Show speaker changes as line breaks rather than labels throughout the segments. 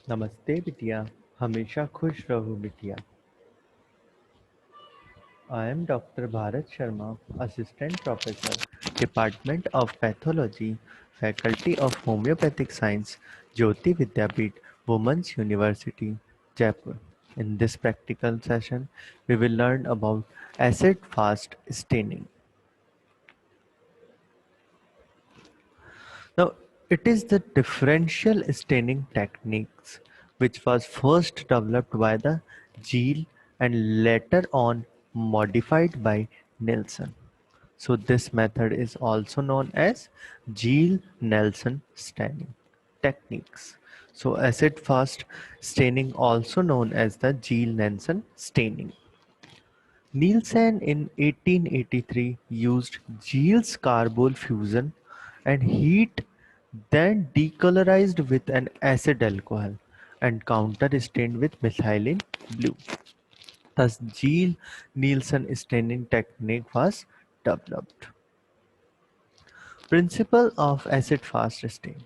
नमस्ते बिटिया, हमेशा खुश रहो बिटिया। I am Dr. Bharat Sharma, Assistant Professor, Department of Pathology, Faculty of Homeopathic Science, Jyoti Vidyapeeth, Women's University, Jaipur. In this practical session, we will learn about acid-fast staining. Now, it is the differential staining techniques which was first developed by the Gill and later on modified by Nelson. So this method is also known as Gill-Nelson staining techniques. So acid-fast staining also known as the Gill-Nelson staining. Nielsen in 1883 used Gill's carbol fusion and heat, then decolorized with an acid alcohol and counter-stained with methylene blue. Thus Gill-Nielsen staining technique was developed. Principle of acid-fast stain.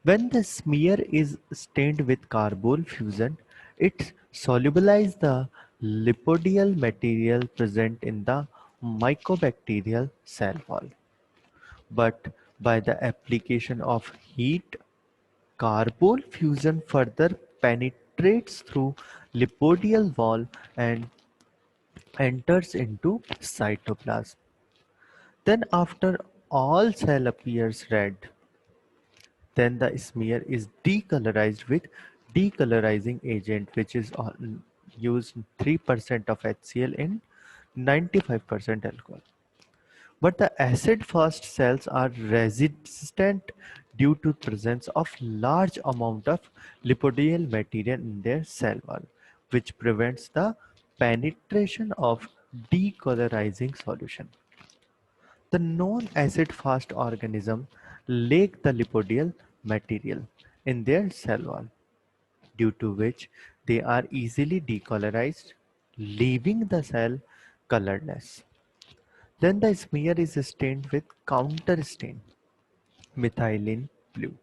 When the smear is stained with carbol fusion, it solubilizes the lipodial material present in the mycobacterial cell wall. But by the application of heat, carbol fusion further penetrates through lipodial wall and enters into cytoplasm. Then after all cell appears red, then the smear is decolorized with decolorizing agent which is used 3% of HCl in 95% alcohol. But the acid-fast cells are resistant due to presence of large amount of lipodial material in their cell wall, which prevents the penetration of decolorizing solution. The non-acid fast organisms lack the lipodial material in their cell wall, due to which they are easily decolorized, leaving the cell colorless. Then the smear is stained with counter stain, methylene blue.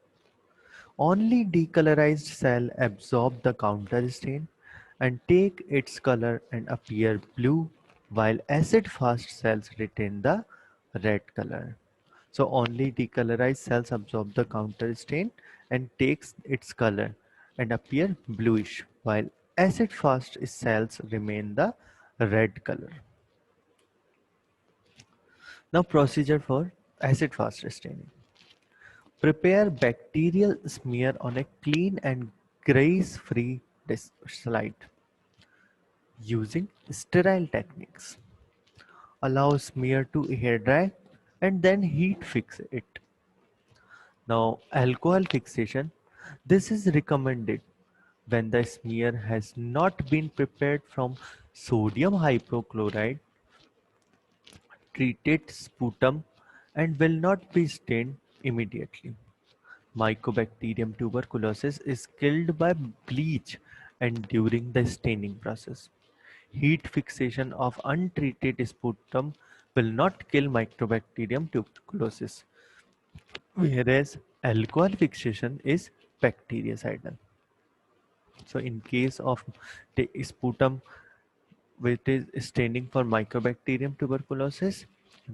Only decolorized cell absorb the counter stain and take its color and appear blue, while acid-fast cells retain the red color. So only decolorized cells absorb the counter stain and takes its color and appear bluish, while acid-fast cells remain the red color. Now procedure for acid-fast staining. Prepare bacterial smear on a clean and grease-free slide using sterile techniques. Allow smear to air dry and then heat fix it. Now alcohol fixation. This is recommended when the smear has not been prepared from sodium hypochlorite treated sputum and will not be stained immediately. Mycobacterium tuberculosis is killed by bleach and during the staining process. Heat fixation of untreated sputum will not kill Mycobacterium tuberculosis, whereas alcohol fixation is bactericidal. So in case of the sputum which is staining for Mycobacterium tuberculosis,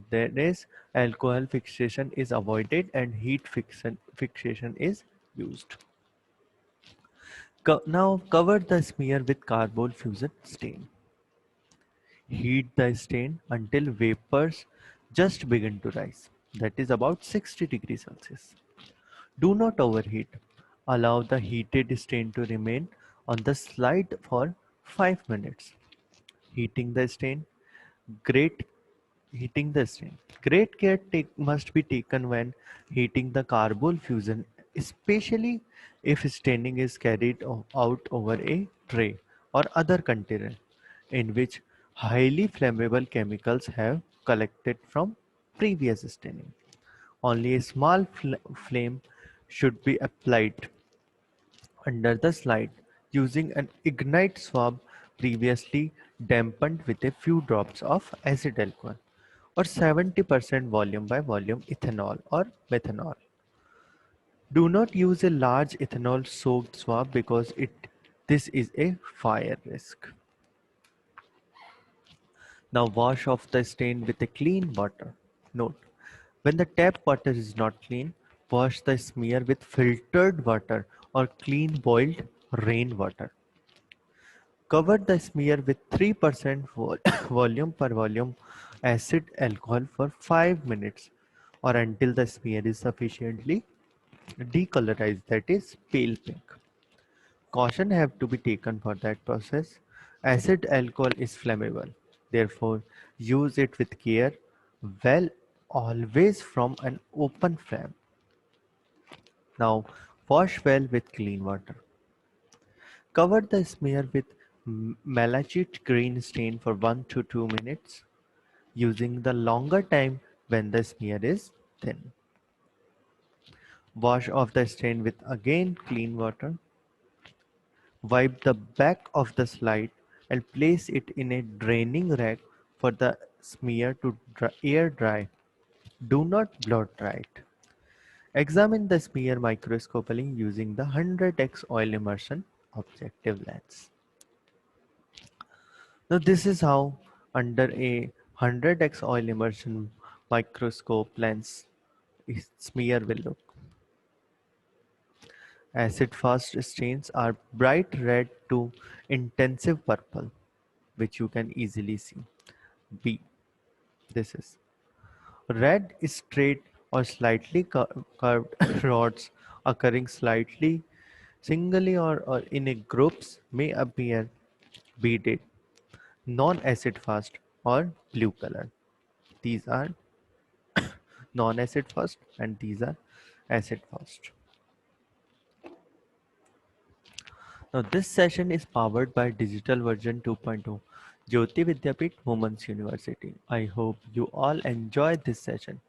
there is alcohol fixation is avoided and heat fixation is used. Now cover the smear with carbol fusion stain. Heat the stain until vapors just begin to rise, that is about 60 degrees Celsius. Do not overheat. Allow the heated stain to remain on the slide for 5 minutes. Heating the stain. Great Heating the stain. Great care must be taken when heating the carbol fusion, especially if staining is carried out over a tray or other container in which highly flammable chemicals have collected from previous staining. Only a small flame should be applied under the slide using an ignite swab previously dampened with a few drops of acid alcohol or 70% volume by volume ethanol or methanol. Do not use a large ethanol soaked swab because this is a fire risk. Now wash off the stain with a clean water. Note: when the tap water is not clean, wash the smear with filtered water or clean boiled rainwater. Cover the smear with 3% volume per volume acid alcohol for 5 minutes or until the smear is sufficiently decolorized, that is pale pink. Caution have to be taken for that process. Acid alcohol is flammable, therefore use it with care. Well, always from an open flame. Now wash well with clean water. Cover the smear with malachite green stain for 1 to 2 minutes, using the longer time when the smear is thin. Wash off the stain with again clean water. Wipe the back of the slide and place it in a draining rack for the smear to air dry. Do not blow dry it. Examine the smear microscopically using the 100x oil immersion objective lens. Now this is how under a 100x oil immersion microscope lens smear will look. Acid-fast stains are bright red to intensive purple, which you can easily see. B. This is red, straight or slightly curved rods occurring slightly singly or in a groups may appear beaded, non-acid fast or blue color. These are non-acid fast and these are acid fast. Now this session is powered by Digital Version 2.0, Jyoti Vidyapeeth Women's University. I hope you all enjoyed this session.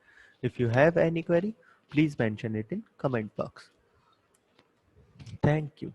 If you have any query, please mention it in comment box. Thank you.